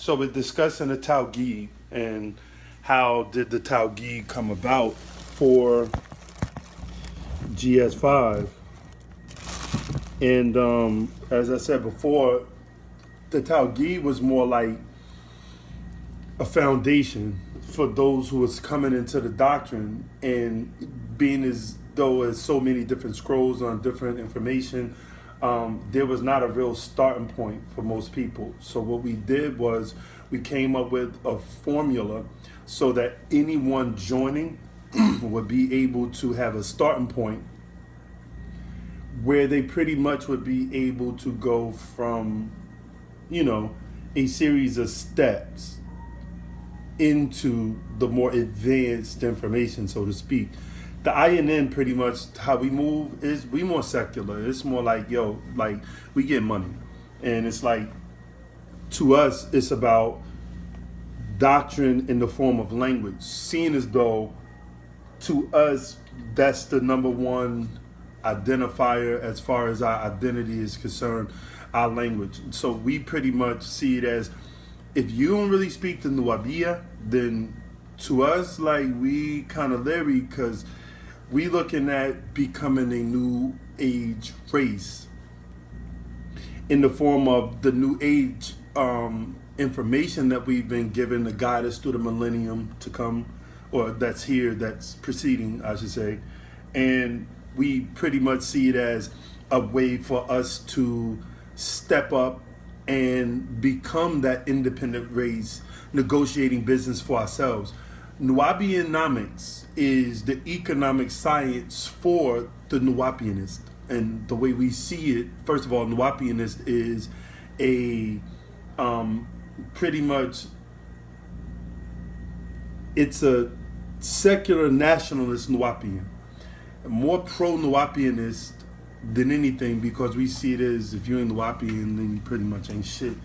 So we're discussing the Taugi and how did the Taugi come about for GS5. And as I said before, the Taugi was more like a foundation for those who was coming into the doctrine, and being as though as so many different scrolls on different information, there was not a real starting point for most people. So what we did was we came up with a formula so that anyone joining would be able to have a starting point where they pretty much would be able to go from, a series of steps into the more advanced information, so to speak. The INN, pretty much how we move is we more secular. It's more like, we get money. And it's like, to us, it's about doctrine in the form of language, seeing as though to us, that's the number one identifier as far as our identity is concerned, our language. So we pretty much see it as, if you don't really speak the nuwaubian, then to us, like, we kind of leery, because we looking at becoming a new age race in the form of the new age information that we've been given to guide us through the millennium to come, or that's here, that's preceding, I should say. And we pretty much see it as a way for us to step up and become that independent race, negotiating business for ourselves. Nuwaubianomics is the economic science for the nuwaubianist. And the way we see it, first of all, nuwaubianist is a pretty much, it's a secular nationalist nuwaubian, more pro-nuwaubianist than anything, because we see it as, if you ain't nuwaubian, then you pretty much ain't shit.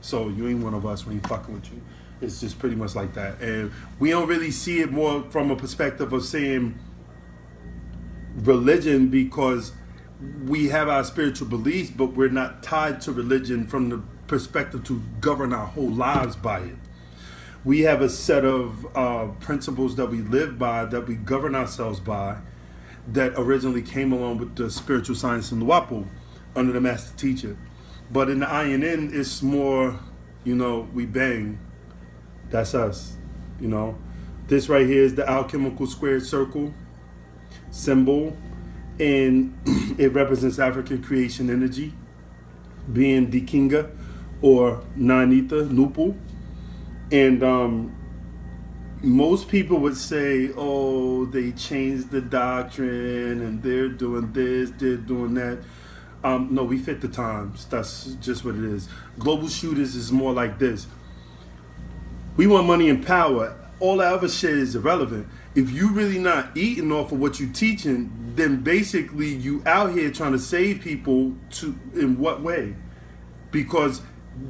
So you ain't one of us, we ain't fucking with you. It's just pretty much like that. And we don't really see it more from a perspective of saying religion, because we have our spiritual beliefs, but we're not tied to religion from the perspective to govern our whole lives by it. We have a set of principles that we live by, that we govern ourselves by, that originally came along with the spiritual science in Nuwapu under the master teacher. But in the INN, it's more, we bang. That's us, This right here is the alchemical squared circle symbol, and it represents African creation energy, being Dikinga or Nanita Nupu. And most people would say, oh, they changed the doctrine and they're doing this, they're doing that. No, we fit the times. That's just what it is. Global shooters is more like this. We want money and power. All that other shit is irrelevant. If you really not eating off of what you teaching, then basically you out here trying to save people in what way? Because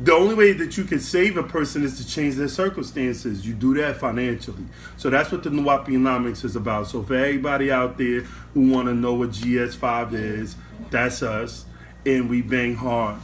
the only way that you can save a person is to change their circumstances. You do that financially. So that's what the nuwaubianomics is about. So for everybody out there who want to know what GS5 is, that's us, and we bang hard.